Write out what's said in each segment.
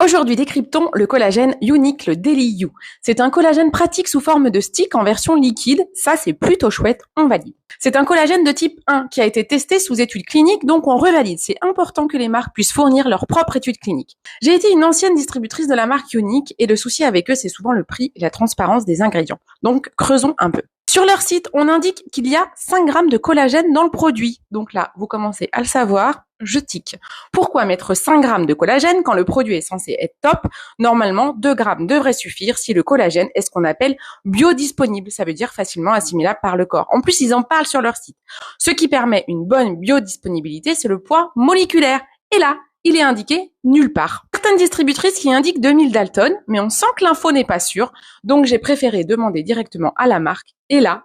Aujourd'hui, décryptons le collagène Unique, le Daily You. C'est un collagène pratique sous forme de stick en version liquide. Ça, c'est plutôt chouette, on valide. C'est un collagène de type 1 qui a été testé sous études cliniques, donc on revalide. C'est important que les marques puissent fournir leur propre étude clinique. J'ai été une ancienne distributrice de la marque Unique et le souci avec eux, c'est souvent le prix et la transparence des ingrédients. Donc, creusons un peu. Sur leur site, on indique qu'il y a 5 grammes de collagène dans le produit. Donc là, vous commencez à le savoir, je tique. Pourquoi mettre 5 grammes de collagène quand le produit est censé être top? Normalement, 2 grammes devraient suffire si le collagène est ce qu'on appelle biodisponible. Ça veut dire facilement assimilable par le corps. En plus, ils en parlent sur leur site. Ce qui permet une bonne biodisponibilité, c'est le poids moléculaire. Et là, il est indiqué nulle part. Certaines distributrices qui indiquent 2000 Dalton, mais on sent que l'info n'est pas sûre, donc j'ai préféré demander directement à la marque. Et là,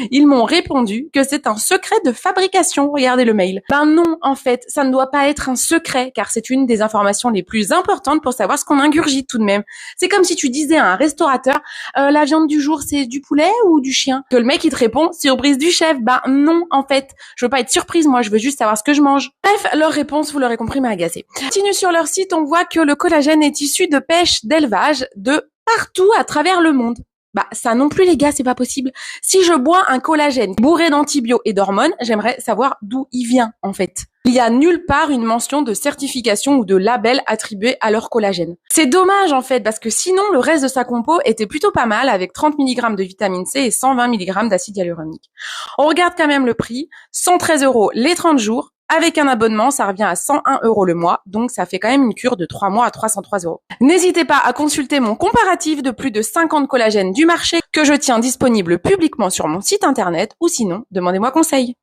ils m'ont répondu que c'est un secret de fabrication. Regardez le mail. Ben non, en fait, ça ne doit pas être un secret, car c'est une des informations les plus importantes pour savoir ce qu'on ingurgite tout de même. C'est comme si tu disais à un restaurateur, la viande du jour, c'est du poulet ou du chien? Que le mec, il te répond, surprise du chef. Ben non, en fait, je veux pas être surprise, moi, je veux juste savoir ce que je mange. Bref, leur réponse, vous l'aurez compris, m'a agacée. Continue sur leur site, on voit que le collagène est issu de pêche, d'élevage, de partout à travers le monde. Bah, ça non plus, les gars, c'est pas possible. Si je bois un collagène bourré d'antibiotiques et d'hormones, j'aimerais savoir d'où il vient, en fait. Il y a nulle part une mention de certification ou de label attribué à leur collagène. C'est dommage, en fait, parce que sinon, le reste de sa compo était plutôt pas mal, avec 30 mg de vitamine C et 120 mg d'acide hyaluronique. On regarde quand même le prix. 113 € les 30 jours. Avec un abonnement, ça revient à 101 € le mois, donc ça fait quand même une cure de 3 mois à 303 €. N'hésitez pas à consulter mon comparatif de plus de 50 collagènes du marché que je tiens disponible publiquement sur mon site internet, ou sinon, demandez-moi conseil.